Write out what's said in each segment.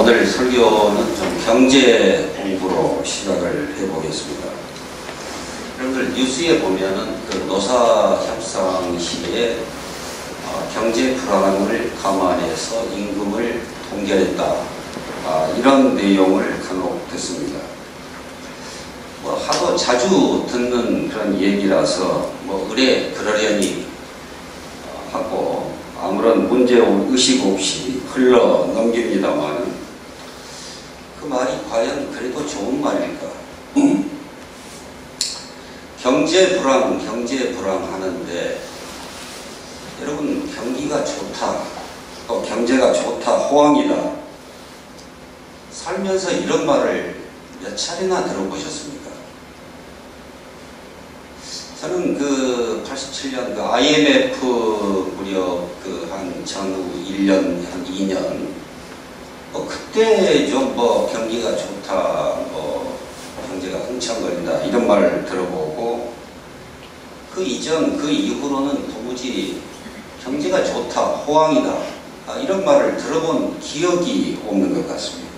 오늘 설교는 좀 경제 공부로 시작을 해보겠습니다. 여러분들 뉴스에 보면은 그 노사 협상 시에 경제 불안을 감안해서 임금을 동결했다, 이런 내용을 간혹 듣습니다. 하도 자주 듣는 그런 얘기라서 의뢰 그러려니 하고 아무런 문제 의식 없이 흘러 넘깁니다만, 그 말이 과연 그래도 좋은 말일까? 경제 불황 하는데, 여러분, 경기가 좋다, 또 경제가 좋다, 호황이다, 살면서 이런 말을 몇 차례나 들어보셨습니까? 저는 87년 IMF 무렵 한 전후 1년, 한 2년, 그때 좀 경기가 좋다, 경제가 흥청거린다, 이런 말 들어보고, 그 이전, 그 이후로는 도무지 경제가 좋다, 호황이다, 이런 말을 들어본 기억이 없는 것 같습니다.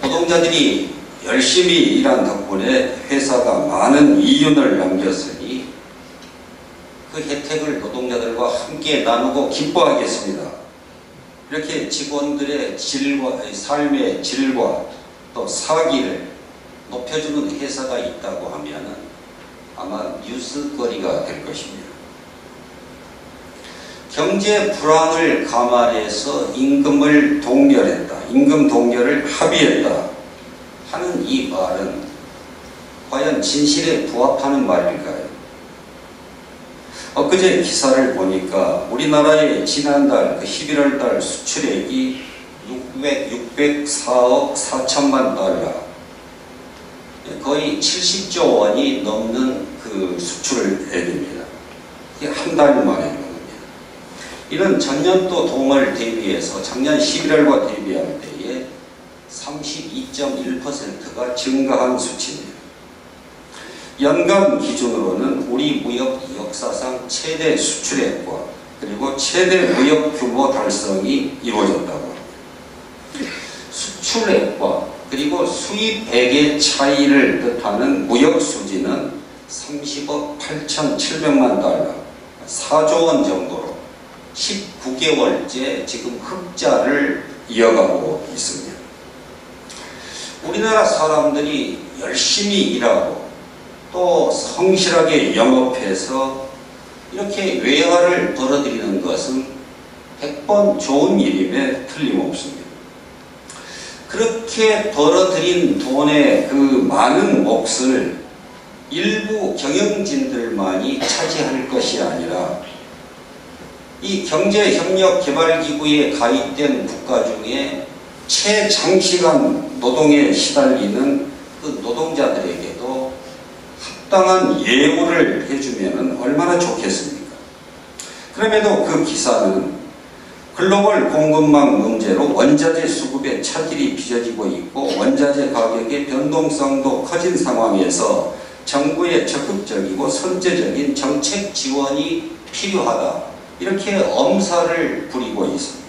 노동자들이 열심히 일한 덕분에 회사가 많은 이윤을 남겼으니 그 혜택을 노동자들과 함께 나누고 기뻐하겠습니다. 이렇게 직원들의 삶의 질과 또 사기를 높여주는 회사가 있다고 하면 아마 뉴스거리가 될 것입니다. 경제 불황을 감안해서 임금을 동결했다, 임금 동결을 합의했다 하는 이 말은 과연 진실에 부합하는 말일까요? 엊그제 기사를 보니까 우리나라의 지난달 11월 달 수출액이 604억 4천만 달러, 거의 70조 원이 넘는 그 수출액입니다. 이게 한 달 만에 있는 겁니다. 이런 전년도 동월 대비해서 작년 11월과 대비할 때에 32.1%가 증가한 수치입니다. 연간 기준으로는 우리 무역 역사상 최대 수출액과 그리고 최대 무역 규모 달성이 이루어졌다고 합니다. 수출액과 그리고 수입액의 차이를 뜻하는 무역 수지는 30억 8,700만 달러, 4조 원 정도로 19개월째 지금 흑자를 이어가고 있습니다. 우리나라 사람들이 열심히 일하고 또 성실하게 영업해서 이렇게 외화를 벌어들이는 것은 100번 좋은 일임에 틀림없습니다. 그렇게 벌어들인 돈의 그 많은 몫을 일부 경영진들만이 차지할 것이 아니라 이 경제협력개발기구에 가입된 국가 중에 최장시간 노동에 시달리는 그 노동자들에게도 합당한 예우를 해주면 얼마나 좋겠습니까? 그럼에도 그 기사는 글로벌 공급망 문제로 원자재 수급에 차질이 빚어지고 있고 원자재 가격의 변동성도 커진 상황에서 정부의 적극적이고 선제적인 정책 지원이 필요하다, 이렇게 엄살을 부리고 있습니다.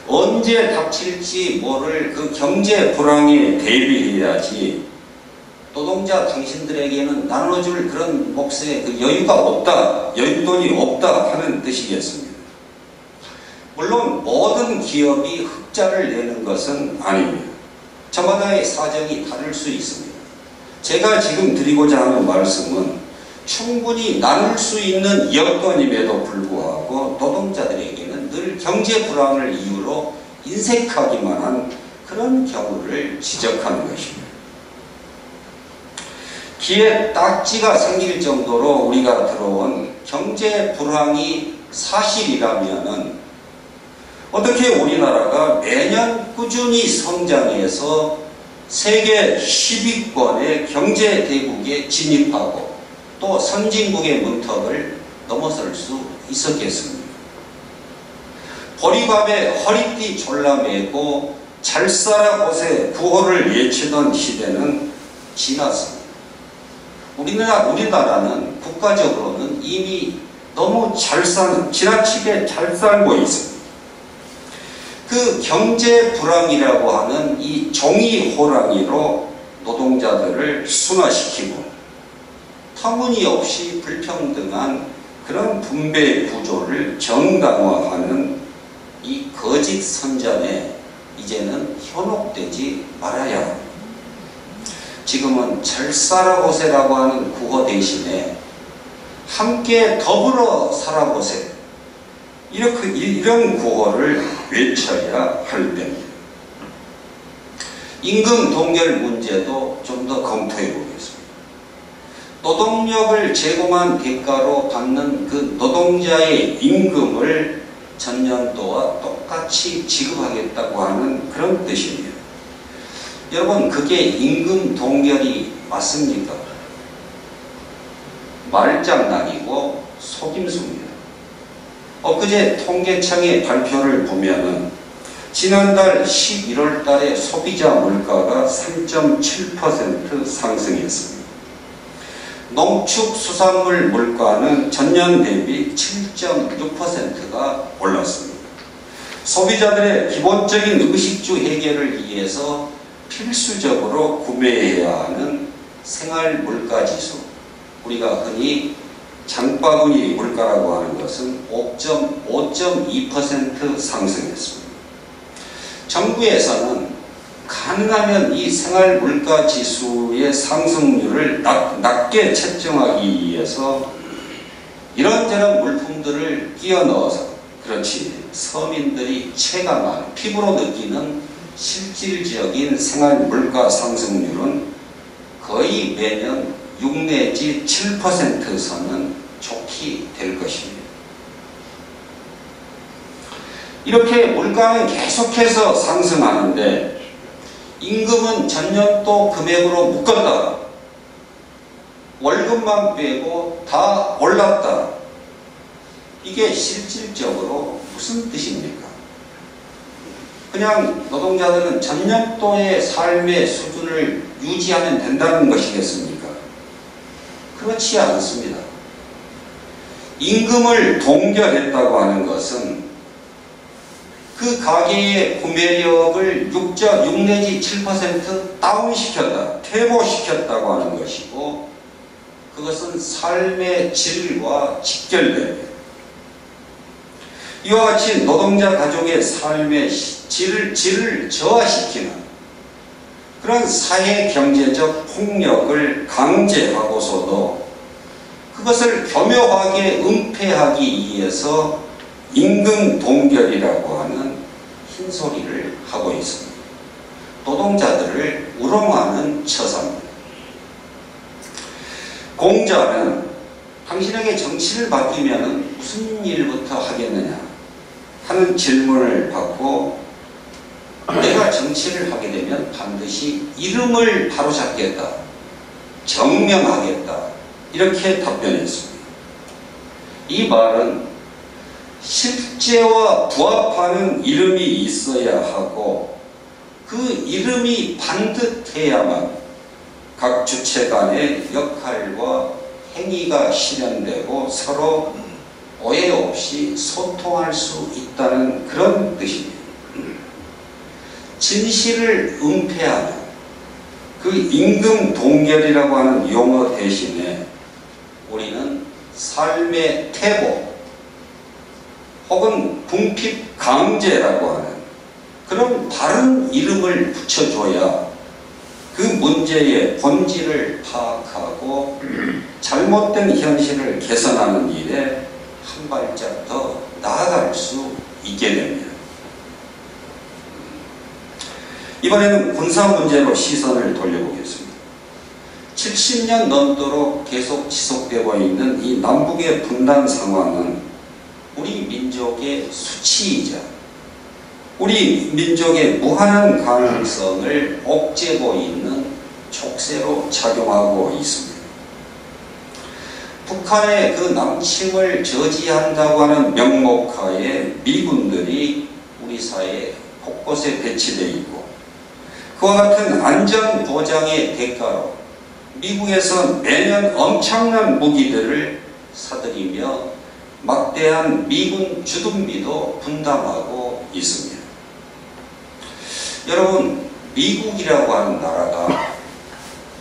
언제 닥칠지 모를 그 경제 불황에 대비해야지 노동자 당신들에게는 나눠줄 그런 몫의 그 여유가 없다, 여윳돈이 없다 하는 뜻이겠습니다. 물론 모든 기업이 흑자를 내는 것은 아닙니다. 저마다의 사정이 다를 수 있습니다. 제가 지금 드리고자 하는 말씀은 충분히 나눌 수 있는 여건임에도 불구하고 노동자들에게는 늘 경제 불황을 이유로 인색하기만 한 그런 경우를 지적하는 것입니다. 귀에 딱지가 생길 정도로 우리가 들어온 경제 불황이 사실이라면은 어떻게 우리나라가 매년 꾸준히 성장해서 세계 10위권의 경제 대국에 진입하고 또 선진국의 문턱을 넘어설 수 있었겠습니까? 보리밥에 허리띠 졸라매고 잘 살아 곳에 구호를 외치던 시대는 지났습니다. 우리나라는 국가적으로는 이미 너무 지나치게 잘 살고 있습니다. 그 경제 불황이라고 하는 이 종이 호랑이로 노동자들을 순화시키고 터무니없이 불평등한 그런 분배 구조를 정당화하는 이 거짓 선전에 이제는 현혹되지 말아야 합니다. 지금은 잘 살아보세라고 하는 구호 대신에 함께 더불어 살아보세, 이런 구호를 외쳐야 할 때입니다. 임금 동결 문제도 좀 더 검토해 보겠습니다. 노동력을 제공한 대가로 받는 그 노동자의 임금을 전년도와 똑같이 지급하겠다고 하는 그런 뜻입니다. 여러분, 그게 임금 동결이 맞습니까? 말장난이고 속임수입니다. 엊그제 통계청의 발표를 보면은 지난달 11월 달에 소비자 물가가 3.7% 상승했습니다. 농축수산물 물가는 전년 대비 7.6%가 올랐습니다. 소비자들의 기본적인 의식주 해결을 위해서 필수적으로 구매해야 하는 생활물가지수, 우리가 흔히 장바구니 물가라고 하는 것은 5.2% 상승했습니다. 정부에서는 가능하면 이 생활물가지수의 상승률을 낮게 책정하기 위해서 이런저런 물품들을 끼워 넣어서, 그렇지, 서민들이 체감하는, 피부로 느끼는 실질적인 생활물가 상승률은 거의 매년 6 내지 7% 선은 좋게 될 것입니다. 이렇게 물가는 계속해서 상승하는데 임금은 전년도 금액으로 묶었다, 월급만 빼고 다 올랐다, 이게 실질적으로 무슨 뜻입니까? 그냥 노동자들은 전년도의 삶의 수준을 유지하면 된다는 것이겠습니까? 그렇지 않습니다. 임금을 동결했다고 하는 것은 그 가계의 구매력을 6 내지 7% 다운시켰다, 퇴보시켰다고 하는 것이고, 그것은 삶의 질과 직결됩니다. 이와 같이 노동자 가족의 삶의 질을 저하시키는 그런 사회 경제적 폭력을 강제하고서도 그것을 교묘하게 은폐하기 위해서 임금 동결이라고 하는 흰소리를 하고 있습니다. 노동자들을 우롱하는 처사입니다. 공자는 당신에게 정치를 맡기면 무슨 일부터 하겠느냐 하는 질문을 받고, 내가 정치를 하게 되면 반드시 이름을 바로잡겠다, 정명하겠다, 이렇게 답변했습니다. 이 말은 실제와 부합하는 이름이 있어야 하고 그 이름이 반듯해야만 각 주체 간의 역할과 행위가 실현되고 서로 오해 없이 소통할 수 있다는 그런 뜻입니다. 진실을 은폐하는 그 임금 동결이라고 하는 용어 대신에 우리는 삶의 퇴보 혹은 궁핍 강제라고 하는 그런 다른 이름을 붙여줘야 그 문제의 본질을 파악하고 잘못된 현실을 개선하는 일에 한 발짝 더 나아갈 수 있게 됩니다. 이번에는 군사 문제로 시선을 돌려보겠습니다. 70년 넘도록 계속 지속되고 있는 이 남북의 분단 상황은 우리 민족의 수치이자 우리 민족의 무한한 가능성을 옥죄고 있는 촉새로 작용하고 있습니다. 북한의 그 남침을 저지한다고 하는 명목하에 미군들이 우리 사회 곳곳에 배치되어 있고, 그와 같은 안전보장의 대가로 미국에서 매년 엄청난 무기들을 사들이며 막대한 미군 주둔비도 분담하고 있습니다. 여러분, 미국이라고 하는 나라가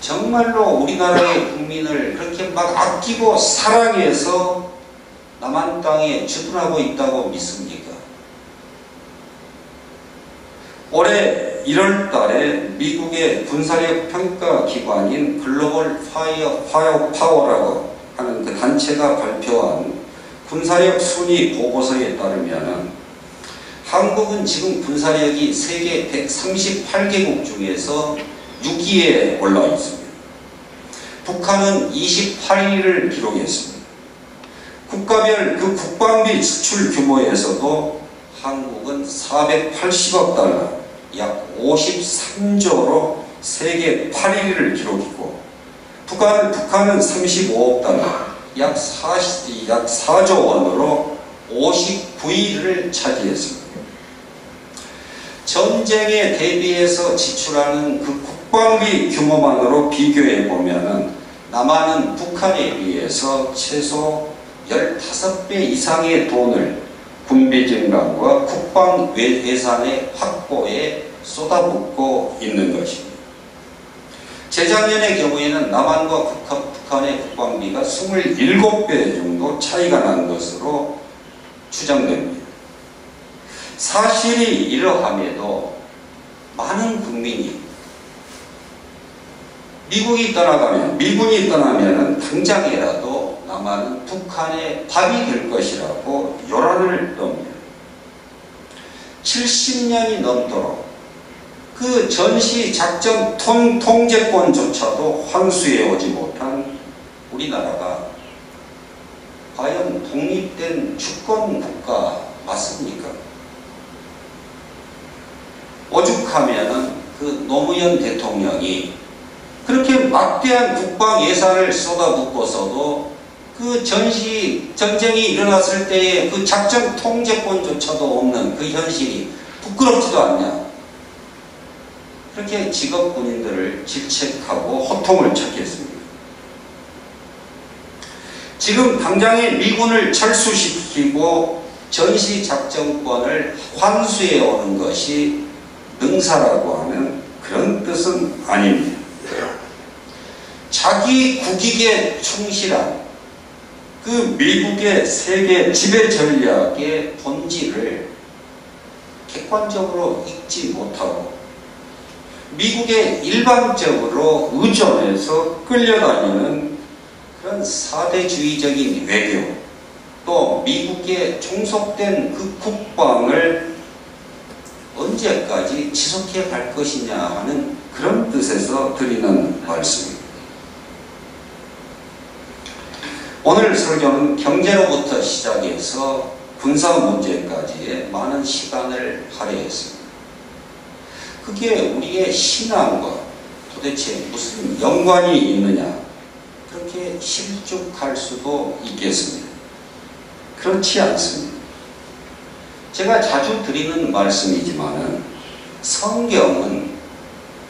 정말로 우리나라의 국민을 그렇게 막 아끼고 사랑해서 남한 땅에 주둔하고 있다고 믿습니까? 올해 1월 달에 미국의 군사력 평가 기관인 글로벌 파워라고 하는 그 단체가 발표한 군사력 순위 보고서에 따르면 한국은 지금 군사력이 세계 138개국 중에서 6위에 올라와 있습니다. 북한은 28위를 기록했습니다. 국가별 그 국방비 지출 규모에서도 한국은 480억 달러, 약 53조로 세계 8위를 기록했고, 북한은 35억 달러, 약 4조 원으로 59위를 차지했습니다. 전쟁에 대비해서 지출하는 그 국방비 규모만으로 비교해 보면은 남한은 북한에 비해서 최소 15배 이상의 돈을 군비 증강과 국방 예산의 확보에 쏟아붓고 있는 것입니다. 재작년의 경우에는 남한과 북한의 국방비가 27배 정도 차이가 난 것으로 추정됩니다. 사실이 이러함에도 많은 국민이 미군이 떠나면 당장이라도 남한은 북한의 밥이 될 것이라고 요란을 떱니다. 70년이 넘도록 그 전시 작전 통제권조차도 환수해 오지 못한 우리나라가 과연 독립된 주권 국가 맞습니까? 오죽하면은 그 노무현 대통령이 그렇게 막대한 국방 예산을 쏟아붓고서도 그 전쟁이 일어났을 때의 그 작전 통제권조차도 없는 그 현실이 부끄럽지도 않냐. 그렇게 직업 군인들을 질책하고 호통을 쳤겠습니다. 지금 당장에 미군을 철수시키고 전시작전권을 환수해 오는 것이 능사라고 하는 그런 뜻은 아닙니다. 자기 국익에 충실한 그 미국의 세계 지배 전략의 본질을 객관적으로 읽지 못하고 미국에 일방적으로 의존해서 끌려다니는 그런 사대주의적인 외교, 또 미국에 종속된 그 국방을 언제까지 지속해 갈 것이냐 하는 그런 뜻에서 드리는 말씀입니다. 오늘 설교는 경제로부터 시작해서 군사 문제까지의 많은 시간을 할애했습니다. 그게 우리의 신앙과 도대체 무슨 연관이 있느냐, 그렇게 실족할 수도 있겠습니다. 그렇지 않습니다. 제가 자주 드리는 말씀이지만은 성경은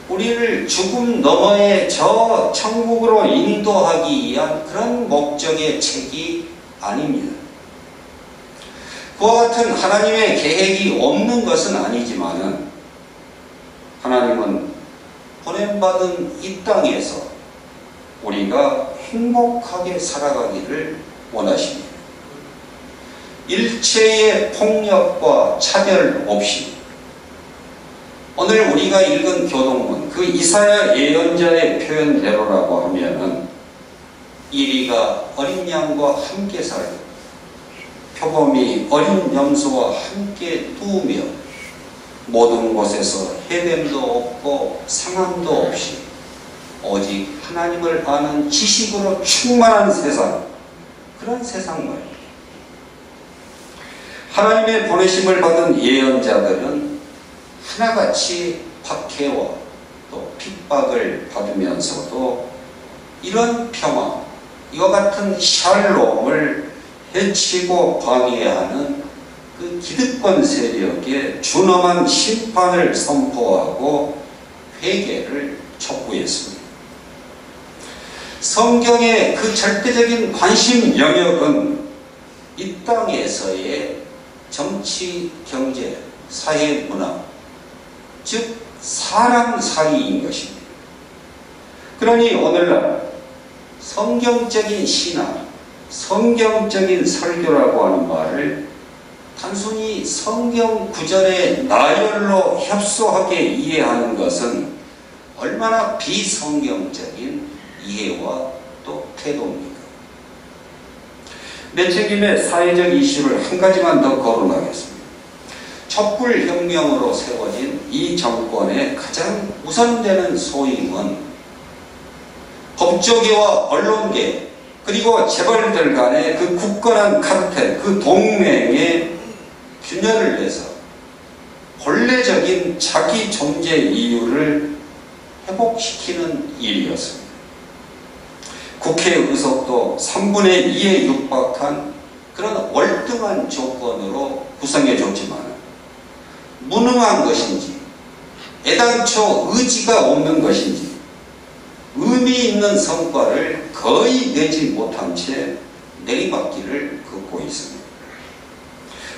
우리를 죽음 너머의 저 천국으로 인도하기 위한 그런 목적의 책이 아닙니다. 그와 같은 하나님의 계획이 없는 것은 아니지만은 하나님은 보냄받은 이 땅에서 우리가 행복하게 살아가기를 원하십니다. 일체의 폭력과 차별 없이 오늘 우리가 읽은 교동문, 그 이사야 예언자의 표현대로라고 하면은 이리가 어린 양과 함께 살고 표범이 어린 염소와 함께 누우며 모든 곳에서 해됨도 없고 상함도 없이 오직 하나님을 아는 지식으로 충만한 세상, 그런 세상 말입니다. 하나님의 보내심을 받은 예언자들은 하나같이 박해와 또 핍박을 받으면서도 이런 평화, 이와 같은 샬롬을 해치고 방해하는 그 기득권 세력의 준엄한 심판을 선포하고 회개를 촉구했습니다. 성경의 그 절대적인 관심 영역은 이 땅에서의 정치, 경제, 사회, 문화, 즉 사람살이인 것입니다. 그러니 오늘날 성경적인 신앙, 성경적인 설교라고 하는 말을 단순히 성경 구절의 나열로 협소하게 이해하는 것은 얼마나 비성경적인 이해와 또 태도입니까? 내 책임의 사회적 이슈를 한 가지만 더 거론하겠습니다. 촛불혁명으로 세워진 이 정권의 가장 우선되는 소임은 법조계와 언론계 그리고 재벌들 간의 그 굳건한 카르텔, 그 동맹의 균열을 내서 본래적인 자기 존재 이유를 회복시키는 일이었습니다. 국회 의석도 3분의 2에 육박한 그런 월등한 조건으로 구성해줬지만 무능한 것인지 애당초 의지가 없는 것인지 의미 있는 성과를 거의 내지 못한 채 내리막길을 걷고 있습니다.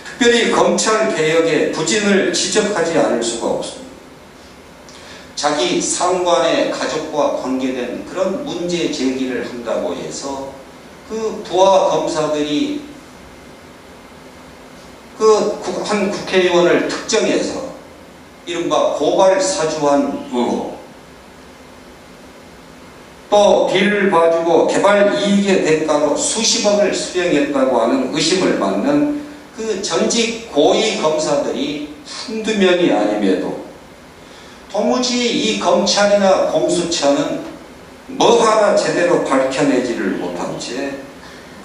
특별히 검찰개혁의 부진을 지적하지 않을 수가 없습니다. 자기 상관의 가족과 관계된 그런 문제 제기를 한다고 해서 그 부하 검사들이 그 한 국회의원을 특정해서 이른바 고발 사주한 의혹, 또 뒤를 봐주고 개발 이익의 대가로 수십억을 수령했다고 하는 의심을 받는 그 전직 고위 검사들이 한두 명이 아님에도 도무지 이 검찰이나 공수처는 뭐 하나 제대로 밝혀내지를 못한 채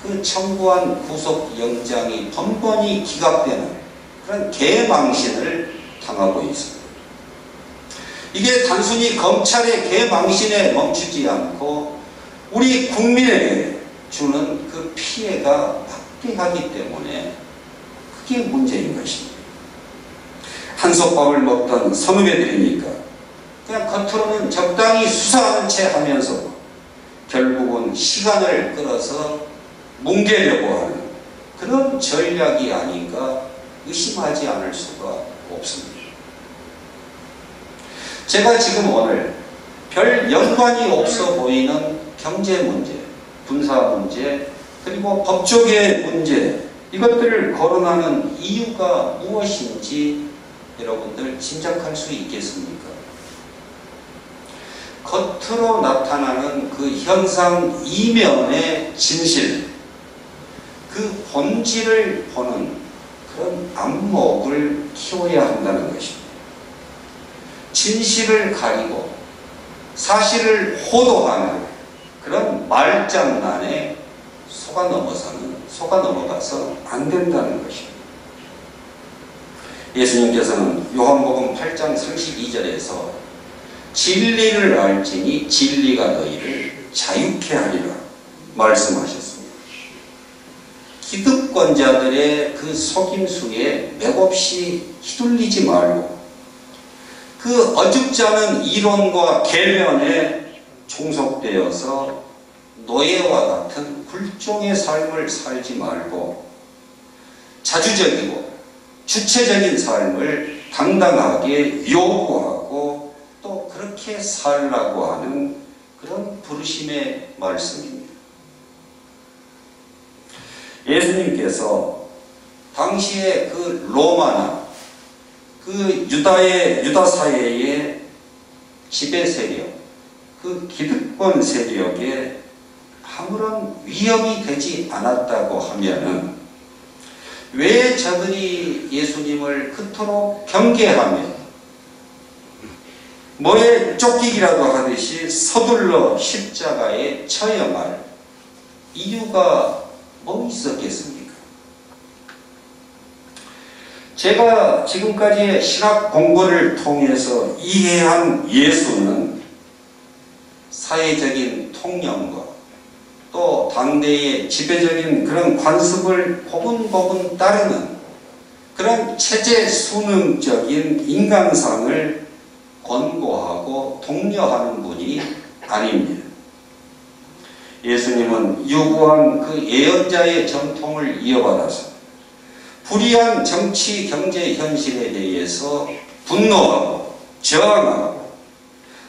그 청구한 구속영장이 번번이 기각되는 그런 개망신을 당하고 있습니다. 이게 단순히 검찰의 개망신에 멈추지 않고 우리 국민에게 주는 그 피해가 막대하기 때문에 그게 문제인 것입니다. 한솥밥을 먹던 선후배들이니까 그냥 겉으로는 적당히 수사하는 채 하면서 결국은 시간을 끌어서 뭉개려고 하는 그런 전략이 아닌가 의심하지 않을 수가 없습니다. 제가 지금 오늘 별 연관이 없어 보이는 경제 문제, 군사 문제, 그리고 법조계 문제, 이것들을 거론하는 이유가 무엇인지 여러분들 짐작할 수 있겠습니까? 겉으로 나타나는 그 현상 이면의 진실, 그 본질을 보는 그런 안목을 키워야 한다는 것입니다. 진실을 가리고 사실을 호도하는 그런 말장난에 속아 넘어가서 안 된다는 것입니다. 예수님께서는 요한복음 8장 32절에서 진리를 알지니 진리가 너희를 자유케 하리라 말씀하셨습니다. 기득권자들의 그 속임수에 맥없이 휘둘리지 말고 그 어줍지 않은 이론과 계면에 종속되어서 노예와 같은 굴종의 삶을 살지 말고 자주적이고 주체적인 삶을 당당하게 요구하고 또 그렇게 살라고 하는 그런 부르심의 말씀입니다. 예수님께서 당시에 그 로마나 그 유다 사회의 지배 세력, 그 기득권 세력에 아무런 위협이 되지 않았다고 하면은 왜 저들이 예수님을 그토록 경계하며 뭐에 쫓기기라도 하듯이 서둘러 십자가에 처형할 이유가 뭐 있었겠습니까? 제가 지금까지의 신학 공부를 통해서 이해한 예수는 사회적인 통념과 또 당대의 지배적인 그런 관습을 고분고분 따르는 그런 체제 수능적인 인간상을 권고하고 독려하는 분이 아닙니다. 예수님은 유구한 그 예언자의 전통을 이어받아서 불이한 정치 경제 현실에 대해서 분노하고 저항하고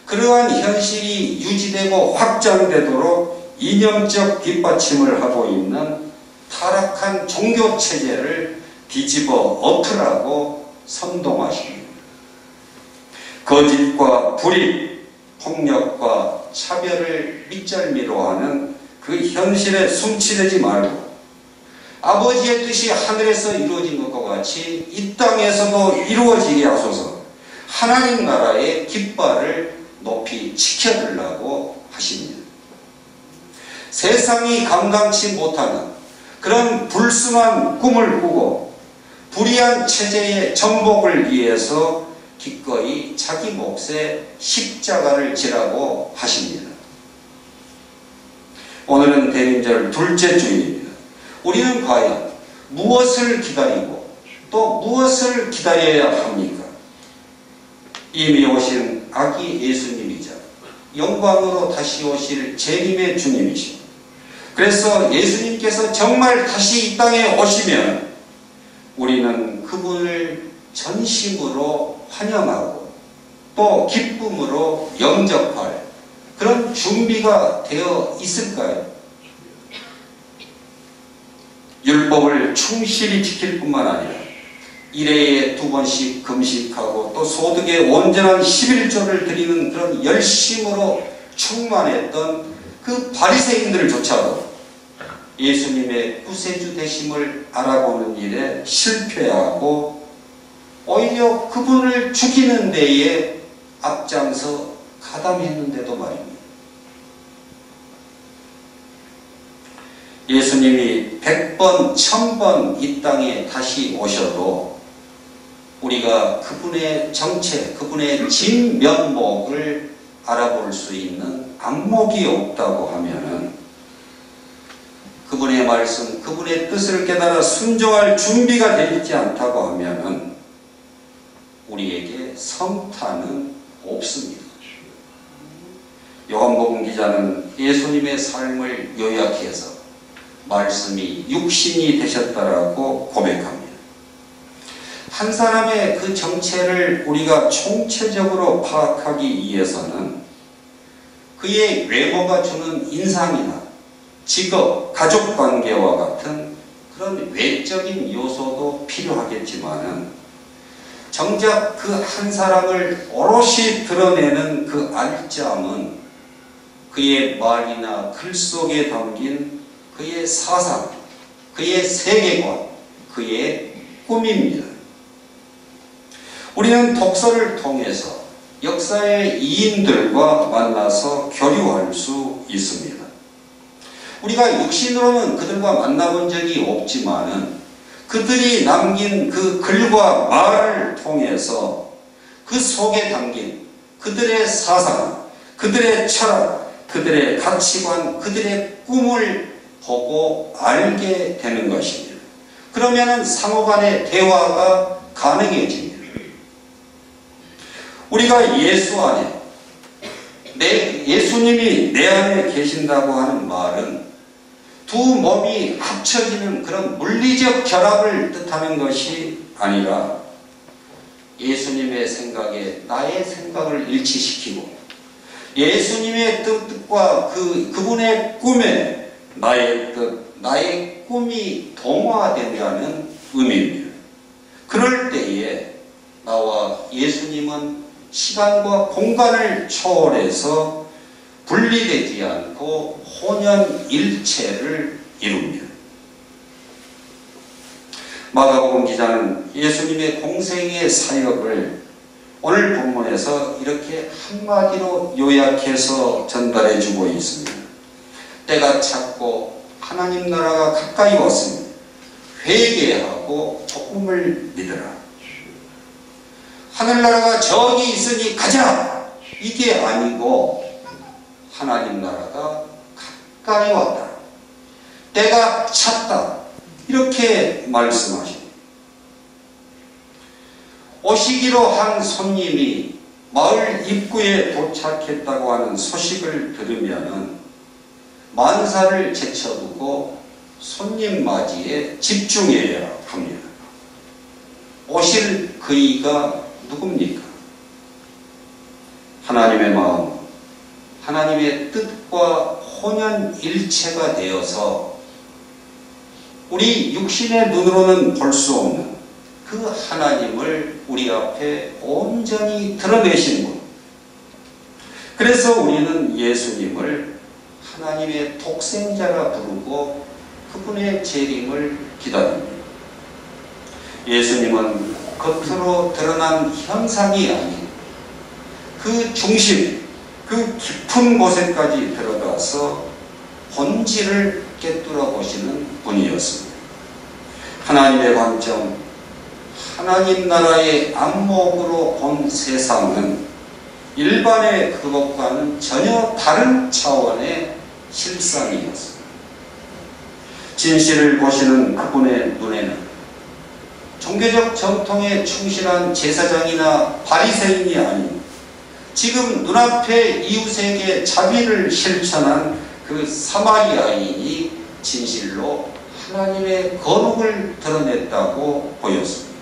그러한 현실이 유지되고 확장되도록 이념적 뒷받침을 하고 있는 타락한 종교체제를 뒤집어 엎으라고 선동하십니다. 거짓과 불의, 폭력과 차별을 밑절미로 하는 그 현실에 숨치대지 말고 아버지의 뜻이 하늘에서 이루어진 것과 같이 이 땅에서도 이루어지게 하소서. 하나님 나라의 깃발을 높이 지켜들라고 하십니다. 세상이 감당치 못하는 그런 불순한 꿈을 꾸고 불의한 체제의 전복을 위해서 기꺼이 자기 몫에 십자가를 지라고 하십니다. 오늘은 대림절 둘째 주일입니다. 우리는 과연 무엇을 기다리고 또 무엇을 기다려야 합니까? 이미 오신 아기 예수님이자 영광으로 다시 오실 재림의 주님이십니다. 그래서 예수님께서 정말 다시 이 땅에 오시면 우리는 그분을 전심으로 환영하고 또 기쁨으로 영접할 그런 준비가 되어 있을까요? 율법을 충실히 지킬 뿐만 아니라 1회에 2번씩 금식하고 또 소득의 온전한 11조를 드리는 그런 열심으로 충만했던 그 바리새인들조차도 예수님의 구세주 되심을 알아보는 일에 실패하고 오히려 그분을 죽이는 데에 앞장서 가담했는데도 말입니다. 예수님이 100번, 1000번 이 땅에 다시 오셔도 우리가 그분의 정체, 그분의 진면목을 알아볼 수 있는 안목이 없다고 하면은 그분의 말씀, 그분의 뜻을 깨달아 순종할 준비가 되어 있지 않다고 하면은 우리에게 성탄은 없습니다. 요한복음 기자는 예수님의 삶을 요약해서 말씀이 육신이 되셨다라고 고백합니다. 한 사람의 그 정체를 우리가 총체적으로 파악하기 위해서는 그의 외모가 주는 인상이나 직업, 가족관계와 같은 그런 외적인 요소도 필요하겠지만은 정작 그 한 사람을 오롯이 드러내는 그 알점은 그의 말이나 글 속에 담긴 그의 사상, 그의 세계관, 그의 꿈입니다. 우리는 독서를 통해서 역사의 이인들과 만나서 교류할 수 있습니다. 우리가 육신으로는 그들과 만나본 적이 없지만은 그들이 남긴 그 글과 말을 통해서 그 속에 담긴 그들의 사상, 그들의 철학, 그들의 가치관, 그들의 꿈을 보고 알게 되는 것입니다. 그러면은 상호간의 대화가 가능해집니다. 우리가 예수 안에, 예수님이 내 안에 계신다고 하는 말은 두 몸이 합쳐지는 그런 물리적 결합을 뜻하는 것이 아니라 예수님의 생각에 나의 생각을 일치시키고 예수님의 뜻과 그분의 꿈에 나의 뜻, 나의 꿈이 동화된다는 의미입니다. 그럴 때에 나와 예수님은 시간과 공간을 초월해서 분리되지 않고 혼연일체를 이룹니다. 마가복음 기자는 예수님의 공생의 사역을 오늘 본문에서 이렇게 한마디로 요약해서 전달해주고 있습니다. 때가 찼고 하나님 나라가 가까이 왔습니다. 회개하고 복음을 믿으라. 하늘나라가 저기 있으니 가자! 이게 아니고 하나님 나라가 가까이 왔다. 때가 찼다. 이렇게 말씀하십니다. 오시기로 한 손님이 마을 입구에 도착했다고 하는 소식을 들으면은 만사를 제쳐두고 손님 맞이에 집중해야 합니다. 오실 그이가 누굽니까? 하나님의 마음, 하나님의 뜻과 혼연일체가 되어서 우리 육신의 눈으로는 볼 수 없는 그 하나님을 우리 앞에 온전히 드러내신 분. 그래서 우리는 예수님을 하나님의 독생자라 부르고 그분의 재림을 기다립니다. 예수님은 겉으로 드러난 현상이 아닌 그 중심, 그 깊은 곳에까지 들어가서 본질을 꿰뚫어 보시는 분이었습니다. 하나님의 관점, 하나님 나라의 안목으로 본 세상은 일반의 그것과는 전혀 다른 차원의 실상이었습니다. 진실을 보시는 그분의 눈에는 종교적 전통에 충실한 제사장이나 바리새인이 아닌 지금 눈앞에 이웃에게 자비를 실천한 그 사마리아인이 진실로 하나님의 거룩을 드러냈다고 보였습니다.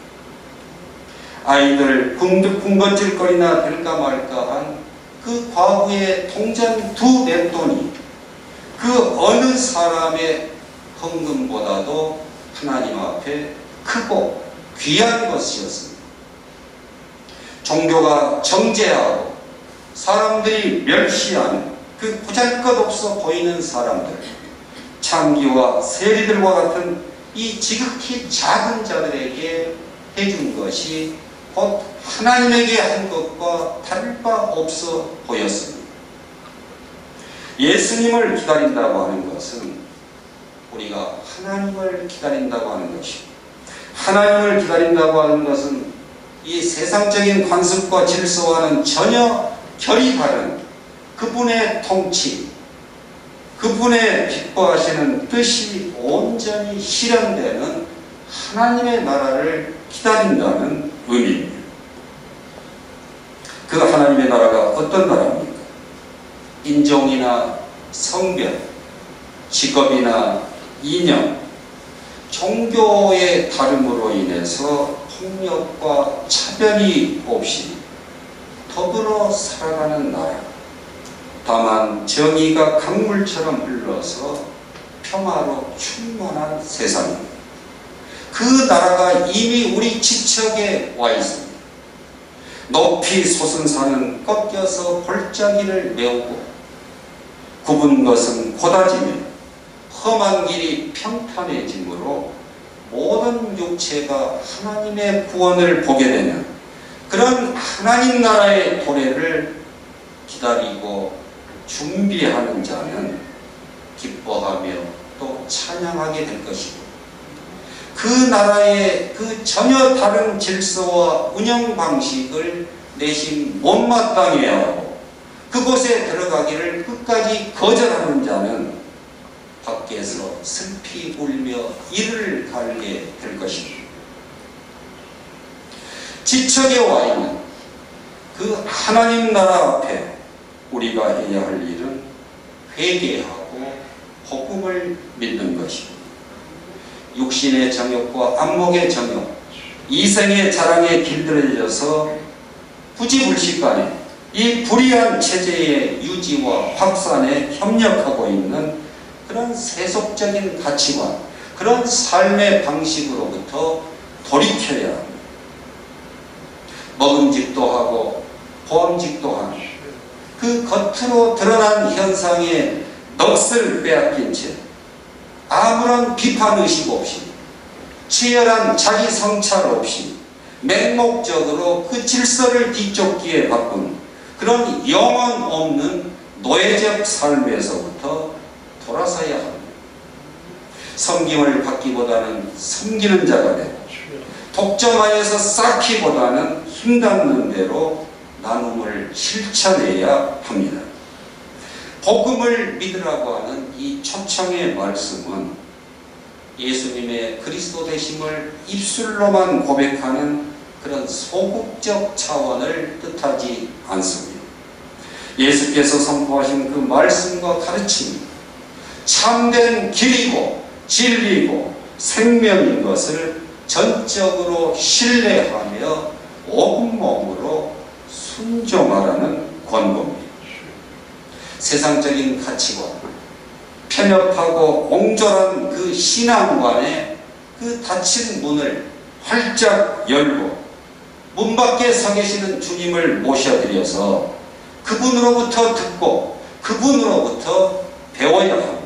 아이들 군것질거리나 될까 말까한 그 과거의 동전 두 넷돈이 그 어느 사람의 헌금보다도 하나님 앞에 크고 귀한 것이었습니다. 종교가 정죄하고 사람들이 멸시하는 그 보잘것없어 보이는 사람들, 창기와 세리들과 같은 이 지극히 작은 자들에게 해준 것이 곧 하나님에게 한 것과 다를 바 없어 보였습니다. 예수님을 기다린다고 하는 것은 우리가 하나님을 기다린다고 하는 것입니다. 하나님을 기다린다고 하는 것은 이 세상적인 관습과 질서와는 전혀 결이 다른 그분의 통치, 그분의 기뻐하시는 뜻이 온전히 실현되는 하나님의 나라를 기다린다는 의미입니다. 그 하나님의 나라가 어떤 나라입니까? 인종이나 성별, 직업이나 이념, 종교의 다름으로 인해서 폭력과 차별이 없이 더불어 살아가는 나라. 다만 정의가 강물처럼 흘러서 평화로 충만한 세상입니다. 그 나라가 이미 우리 지척에 와 있습니다. 높이 솟은 산은 꺾여서 골짜기를 메우고 굽은 것은 곧아지며 험한 길이 평탄해지므로 모든 육체가 하나님의 구원을 보게 되는 그런 하나님 나라의 도래를 기다리고 준비하는 자는 기뻐하며 또 찬양하게 될 것이고, 그 나라의 그 전혀 다른 질서와 운영 방식을 내심 못마땅해야 하고 그곳에 들어가기를 끝까지 거절하는 자는 밖에서 슬피 울며 이를 갈게 될 것입니다. 지척에 와 있는 그 하나님 나라 앞에 우리가 해야 할 일은 회개하고 복음을 믿는 것입니다. 육신의 정욕과 안목의 정욕, 이생의 자랑에 길들여져서 부지불식간에 이 불의한 체제의 유지와 확산에 협력하고 있는 그런 세속적인 가치관, 그런 삶의 방식으로부터 돌이켜야 합니다. 먹음직도 하고 보암직도 하는 그 겉으로 드러난 현상에 넋을 빼앗긴 채 아무런 비판의식 없이 치열한 자기 성찰 없이 맹목적으로 그 질서를 뒤쫓기에 바쁜 그런 영혼 없는 노예적 삶에서부터 돌아서야 합니다. 섬김을 받기보다는 섬기는 자가 되고 독점하여서 쌓기보다는 힘닿는 대로 나눔을 실천해야 합니다. 복음을 믿으라고 하는 이 초청의 말씀은 예수님의 그리스도 되심을 입술로만 고백하는 그런 소극적 차원을 뜻하지 않습니다. 예수께서 선포하신 그 말씀과 가르침이 참된 길이고 진리고 생명인 것을 전적으로 신뢰하며 온몸으로 순종하라는 권고입니다. 세상적인 가치관, 편협하고 옹졸한 그 신앙관에 그 닫힌 문을 활짝 열고 문 밖에 서 계시는 주님을 모셔드려서 그분으로부터 듣고 그분으로부터 배워야 합니다.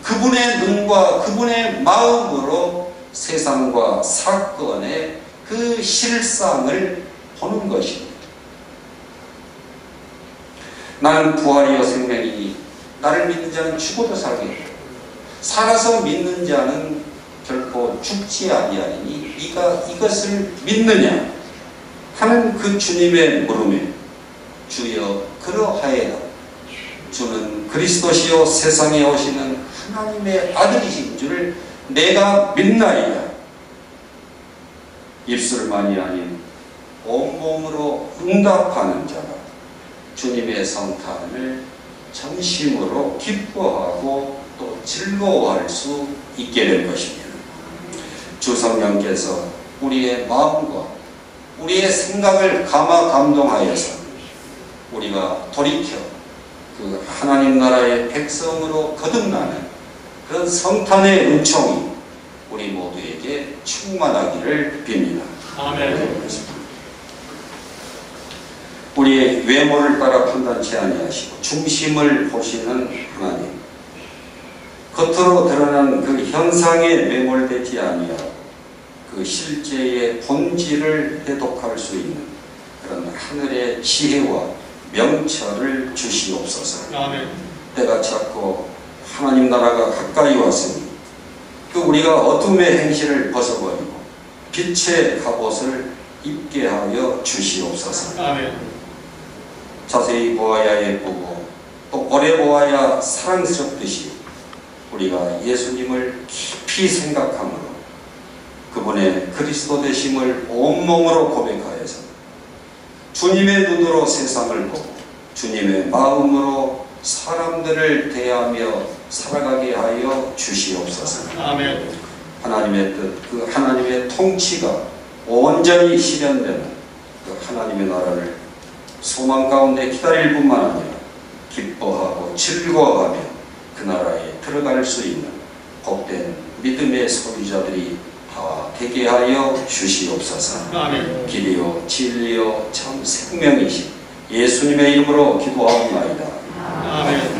그분의 눈과 그분의 마음으로 세상과 사건의 그 실상을 보는 것입니다. 나는 부활이요 생명이니 나를 믿는 자는 죽어도 살게 살아서 믿는 자는 결코 죽지 아니하리니 네가 이것을 믿느냐 하는 그 주님의 물음에 주여 그러하여라. 주는 그리스도시요 세상에 오시는 하나님의 아들이신 줄 내가 믿나이다. 입술만이 아닌 온몸으로 응답하는 자가 주님의 성탄을 전심으로 기뻐하고 또 즐거워할 수 있게 될 것입니다. 주 성령께서 우리의 마음과 우리의 생각을 감화 감동하여서 우리가 돌이켜 그 하나님 나라의 백성으로 거듭나는 그런 성탄의 은총이 우리 모두에게 충만하기를 빕니다. 아멘. 우리의 외모를 따라 판단치 아니하시고 중심을 보시는 하나님, 겉으로 드러난 그 현상에 매몰되지 아니하고 그 실제의 본질을 해독할 수 있는 그런 하늘의 지혜와 명철을 주시옵소서. 아멘. 때가 찼고 하나님 나라가 가까이 왔으니 그 우리가 어둠의 행실을 벗어버리고 빛의 갑옷을 입게 하여 주시옵소서. 아멘. 자세히 보아야 예쁘고 또 오래 보아야 사랑스럽듯이 우리가 예수님을 깊이 생각함으로 그분의 그리스도 되심을 온몸으로 고백하여서 주님의 눈으로 세상을 보고 주님의 마음으로 사람들을 대하며 살아가게 하여 주시옵소서. 아멘. 하나님의 뜻, 그 하나님의 통치가 온전히 실현되는 그 하나님의 나라를 소망 가운데 기다릴 뿐만 아니라 기뻐하고 즐거워하며 그 나라에 들어갈 수 있는 복된 믿음의 소유자들이 다 되게 하여 주시옵소서. 아멘. 길이요 진리요 참 생명이신 예수님의 이름으로 기도하옵나이다. 아멘.